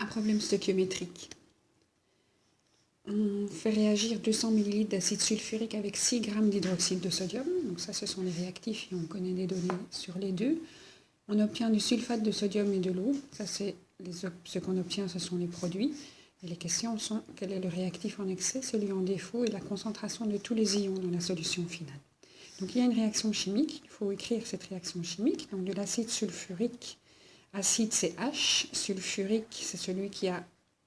problème stoichiométrique. On fait réagir 200 ml d'acide sulfurique avec 6 g d'hydroxyde de sodium. Donc ça, ce sont les réactifs et on connaît les données sur les deux. On obtient du sulfate de sodium et de l'eau. Ça, c'est ce qu'on obtient, ce sont les produits. Et les questions sont quel est le réactif en excès, celui en défaut et la concentration de tous les ions dans la solution finale. Donc il y a une réaction chimique. Il faut écrire cette réaction chimique. Donc de l'acide sulfurique, acide c'est H, sulfurique c'est celui qui a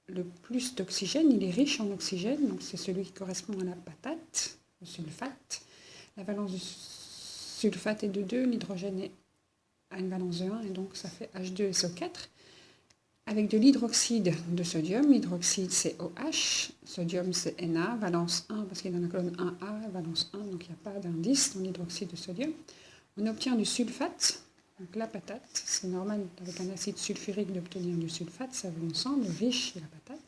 le plus d'oxygène, il est riche en oxygène, donc c'est celui qui correspond à la patate, le sulfate. La valence du sulfate est de 2, l'hydrogène a une valence de 1, et donc ça fait H2SO4. Avec de l'hydroxyde de sodium, l'hydroxyde c'est OH, sodium c'est Na, valence 1 parce qu'il est dans la colonne 1A, valence 1, donc il n'y a pas d'indice dans l'hydroxyde de sodium. On obtient du sulfate. Donc la patate, c'est normal avec un acide sulfurique d'obtenir du sulfate, ça va ensemble, riche et la patate.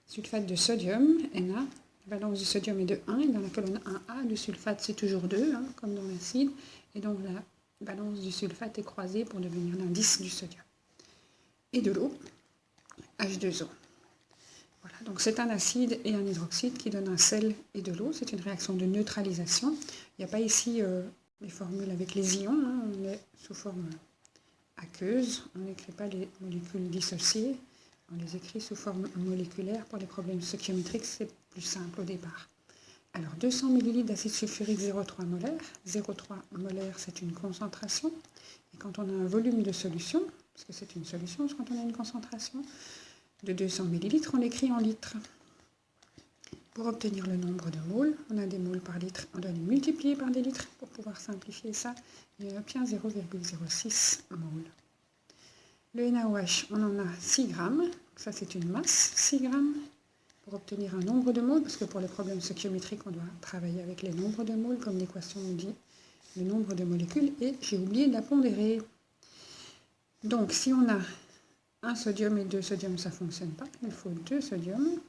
Sulfate de sodium, Na, valence du sodium est de 1, et dans la colonne 1A, le sulfate c'est toujours 2, comme dans l'acide, et donc la valence du sulfate est croisée pour devenir l'indice du sodium. Et de l'eau, H2O. Voilà, donc c'est un acide et un hydroxyde qui donne un sel et de l'eau, c'est une réaction de neutralisation. Il n'y a pas ici les formules avec les ions, on est sous forme aqueuse, on n'écrit pas les molécules dissociées, on les écrit sous forme moléculaire. Pour les problèmes stoichiométriques, c'est plus simple au départ. Alors 200 ml d'acide sulfurique 0,3 molaire, 0,3 molaire c'est une concentration, et quand on a un volume de solution, parce que c'est une solution quand on a une concentration de 200 ml, on l'écrit en litres. Pour obtenir le nombre de moles, on a des moles par litre, on doit les multiplier par des litres pour pouvoir simplifier ça, et on obtient 0,06 moles. Le NaOH, on en a 6 grammes, ça c'est une masse, 6 grammes, pour obtenir un nombre de moles, parce que pour les problèmes stoichiométriques, on doit travailler avec les nombres de moles, comme l'équation nous dit le nombre de molécules, et j'ai oublié de la pondérer. Donc si on a un sodium et 2 sodium, ça ne fonctionne pas, il faut 2 sodiums.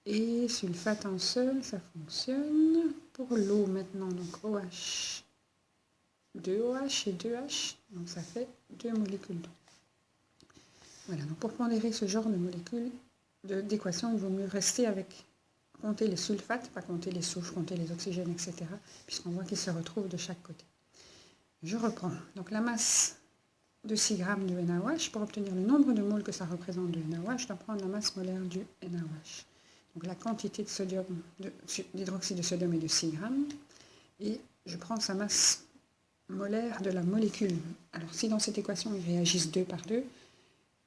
Et sulfate un seul, ça fonctionne. Pour l'eau maintenant, donc OH, 2OH et 2H, donc ça fait 2 molécules d'eau. Voilà, donc pour pondérer ce genre de molécules, d'équations, il vaut mieux rester avec, compter les sulfates, pas compter les soufres, compter les oxygènes, etc., puisqu'on voit qu'ils se retrouvent de chaque côté. Je reprends. Donc la masse de 6 grammes de NaOH, pour obtenir le nombre de moles que ça représente de NaOH, je dois prendre la masse molaire du NaOH. Donc la quantité de sodium, d'hydroxyde de sodium est de 6 grammes, et je prends sa masse molaire de la molécule. Alors si dans cette équation ils réagissent 2 par 2,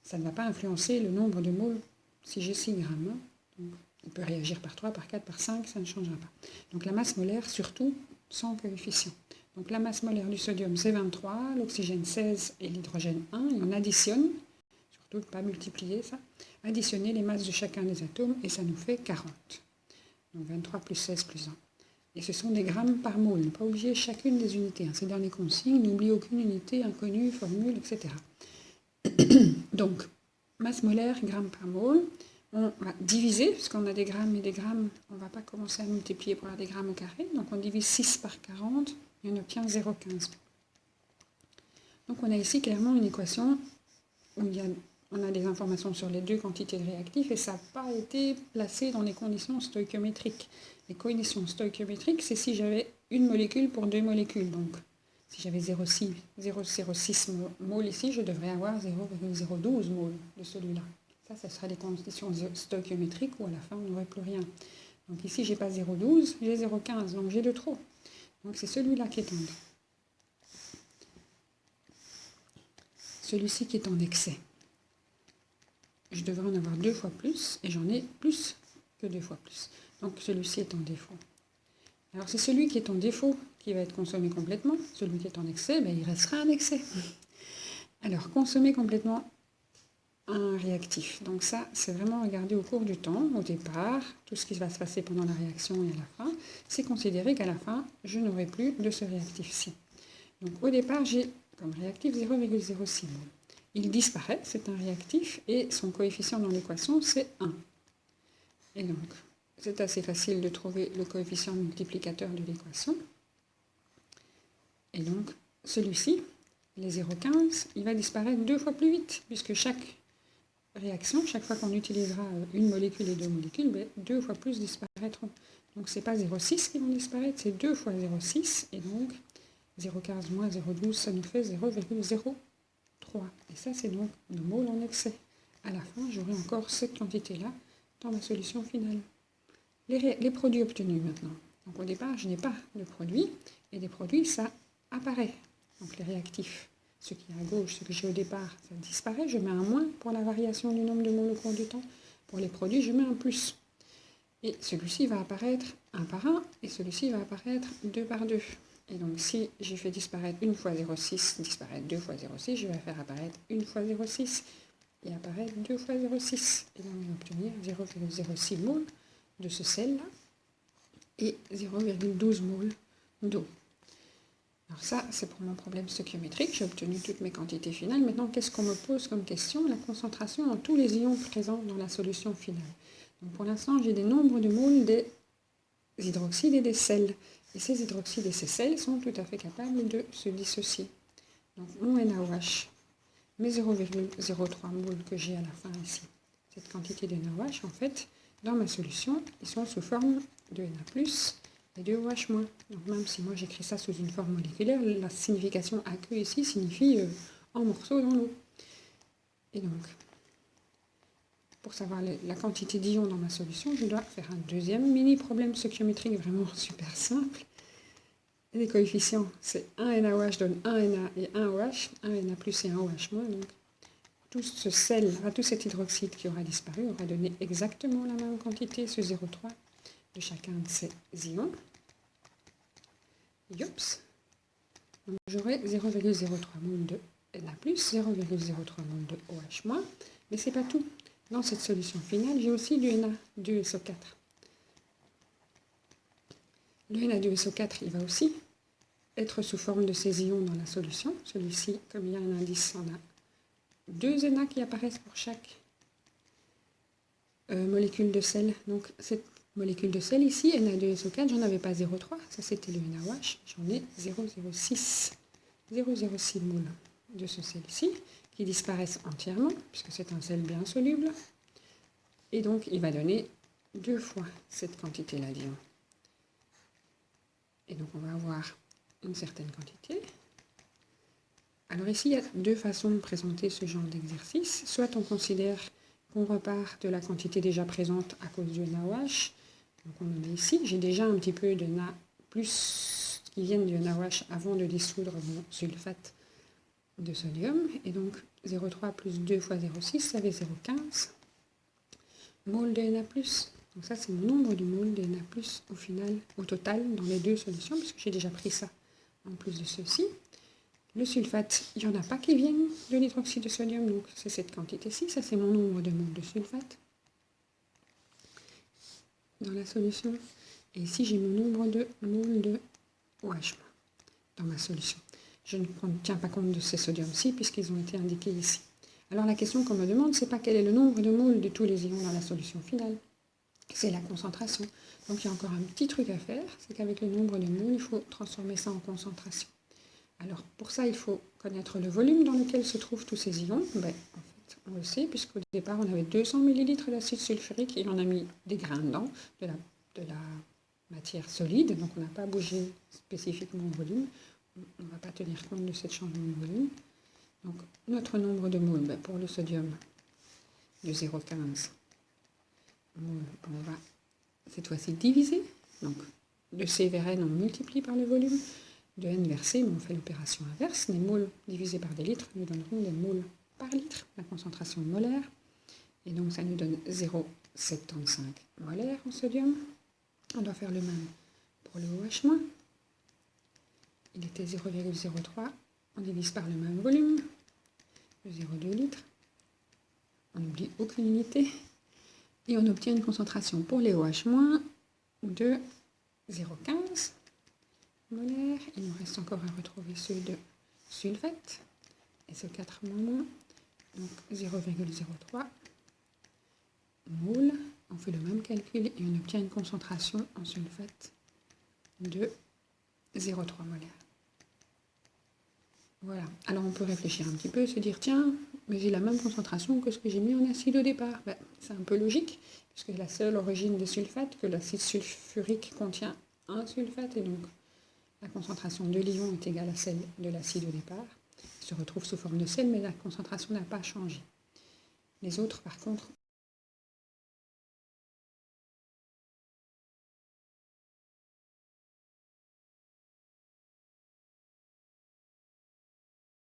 ça ne va pas influencer le nombre de moles si j'ai 6 grammes. Donc, il peut réagir par 3, par 4, par 5, ça ne changera pas. Donc la masse molaire, surtout, sans coefficient. Donc la masse molaire du sodium, c'est 23, l'oxygène 16 et l'hydrogène 1, et on additionne, surtout ne pas multiplier ça, additionner les masses de chacun des atomes, et ça nous fait 40. Donc 23 plus 16 plus 1. Et ce sont des grammes par mole, ne pas oublier chacune des unités. C'est dans les consignes, n'oublie aucune unité, inconnue, formule, etc. Donc, masse molaire, grammes par mole. On va diviser, puisqu'on a des grammes et des grammes, on ne va pas commencer à multiplier pour avoir des grammes au carré. Donc on divise 6 par 40 et on obtient 0,15. Donc on a ici clairement une équation où on a des informations sur les deux quantités de réactifs et ça n'a pas été placé dans les conditions stoichiométriques. Les conditions stoichiométriques, c'est si j'avais une molécule pour 2 molécules. Donc si j'avais 0,06 moles ici, je devrais avoir 0,012 moles de celui-là. Ça, ce sera les conditions stoichiométriques où à la fin, on n'aurait plus rien. Donc ici, je n'ai pas 0,12, j'ai 0,15, donc j'ai de trop. Donc c'est celui-là qui est en celui-ci qui est en excès. Je devrais en avoir 2 fois plus, et j'en ai plus que 2 fois plus. Donc celui-ci est en défaut. Alors c'est celui qui est en défaut qui va être consommé complètement. Celui qui est en excès, il restera un excès. Alors consommer complètement un réactif. Donc ça, c'est vraiment regarder au cours du temps, au départ, tout ce qui va se passer pendant la réaction et à la fin. C'est considérer qu'à la fin, je n'aurai plus de ce réactif-ci. Donc au départ, j'ai comme réactif 0,06 mol. Il disparaît, c'est un réactif, et son coefficient dans l'équation, c'est 1. Et donc, c'est assez facile de trouver le coefficient multiplicateur de l'équation. Et donc, celui-ci, les 0,15, il va disparaître 2 fois plus vite, puisque chaque réaction, chaque fois qu'on utilisera une molécule et deux molécules, ben, 2 fois plus disparaîtront. Donc ce n'est pas 0,6 qui vont disparaître, c'est 2 fois 0,6, et donc 0,15 moins 0,12, ça nous fait 0,03. Et ça, c'est donc nos moles en excès. À la fin, j'aurai encore cette quantité-là dans ma solution finale. Les produits obtenus maintenant. Donc au départ, je n'ai pas de produits, et des produits, ça apparaît. Donc les réactifs, ce qui est à gauche, ce que j'ai au départ, ça disparaît. Je mets un moins pour la variation du nombre de moles au cours du temps. Pour les produits, je mets un plus. Et celui-ci va apparaître un par un, et celui-ci va apparaître 2 par 2. Et donc si j'ai fait disparaître une fois 0,6, disparaître 2 fois 0,6, je vais faire apparaître une fois 0,6 et apparaître 2 fois 0,6. Et donc je vais obtenir 0,06 moles de ce sel-là et 0,12 moles d'eau. Alors ça, c'est pour mon problème stoichiométrique. J'ai obtenu toutes mes quantités finales. Maintenant, qu'est-ce qu'on me pose comme question? La concentration en tous les ions présents dans la solution finale. Donc pour l'instant, j'ai des nombres de moles des hydroxydes et des sels. Et ces hydroxydes et ces sels sont tout à fait capables de se dissocier. Donc mon NaOH, mes 0,03 moles que j'ai à la fin ici, cette quantité de NaOH, en fait, dans ma solution, ils sont sous forme de Na+, et de OH-. Donc même si moi j'écris ça sous une forme moléculaire, la signification aqueuse ici signifie en morceaux dans l'eau. Et donc, pour savoir la quantité d'ions dans ma solution, je dois faire un deuxième mini-problème stoichiométrique vraiment super simple. Et les coefficients, c'est 1 NaOH donne 1 Na et 1 OH, 1 Na+ et 1 OH-. Donc tout ce sel, tout cet hydroxyde qui aura disparu aura donné exactement la même quantité, ce 0,3 de chacun de ces ions. Yops. Donc j'aurai 0,03 mol de Na+, 0,03 mol de OH-, mais c'est pas tout. Dans cette solution finale, j'ai aussi du Na, du SO4. Le Na2SO4, il va aussi être sous forme de ces ions dans la solution. Celui-ci, comme il y a un indice, on a 2 Na qui apparaissent pour chaque molécule de sel. Donc cette molécule de sel ici, Na2SO4, j'en avais pas 0,3, ça c'était le NaOH, j'en ai 0,06 moles de ce sel-ci, qui disparaissent entièrement, puisque c'est un sel bien soluble. Et donc il va donner 2 fois cette quantité-là d'ions. Et donc on va avoir une certaine quantité. Alors ici, il y a 2 façons de présenter ce genre d'exercice. Soit on considère qu'on repart de la quantité déjà présente à cause du NaOH. Donc on en a ici. J'ai déjà un petit peu de Na plus qui viennent du NaOH avant de dissoudre mon sulfate de sodium. Et donc 0,3 plus 2 fois 0,6, ça fait 0,15 moles de Na+. Donc ça, c'est mon nombre de moles de Na+, au final, au total, dans les 2 solutions, puisque j'ai déjà pris ça en plus de ceci. Le sulfate, il n'y en a pas qui viennent de l'hydroxyde de sodium, donc c'est cette quantité-ci. Ça, c'est mon nombre de moles de sulfate dans la solution. Et ici, j'ai mon nombre de moles de OH dans ma solution. Je ne tiens pas compte de ces sodiums-ci, puisqu'ils ont été indiqués ici. Alors la question qu'on me demande, c'est pas quel est le nombre de moles de tous les ions dans la solution finale. C'est la concentration. Donc il y a encore un petit truc à faire, c'est qu'avec le nombre de moles, il faut transformer ça en concentration. Alors pour ça, il faut connaître le volume dans lequel se trouvent tous ces ions. En fait, on le sait, puisqu'au départ, on avait 200 ml d'acide sulfurique et on a mis des grains dedans, de la matière solide, donc on n'a pas bougé spécifiquement au volume. On ne va pas tenir compte de cette changement de volume. Donc notre nombre de moles, pour le sodium, de 0,15 moles, on va cette fois-ci diviser. Donc de C vers N, on multiplie par le volume. De N vers C, on fait l'opération inverse. Les moles divisés par des litres nous donneront des moles par litre, la concentration molaire. Et donc ça nous donne 0,75 molaire en sodium. On doit faire le même pour le OH-. Il était 0,03. On divise par le même volume, le 0,2 litres. On n'oublie aucune unité. Et on obtient une concentration pour les OH- de 0,15 molaire. Il nous reste encore à retrouver ceux de sulfate, SO4-. Donc 0,03 moles. On fait le même calcul et on obtient une concentration en sulfate de 0,3 molaire. Voilà. Alors on peut réfléchir un petit peu, se dire tiens, mais j'ai la même concentration que ce que j'ai mis en acide au départ. Ben, c'est un peu logique, puisque la seule origine de sulfate, que l'acide sulfurique contient un sulfate, et donc la concentration de l'ion est égale à celle de l'acide au départ. Il se retrouve sous forme de sel, mais la concentration n'a pas changé. Les autres, par contre,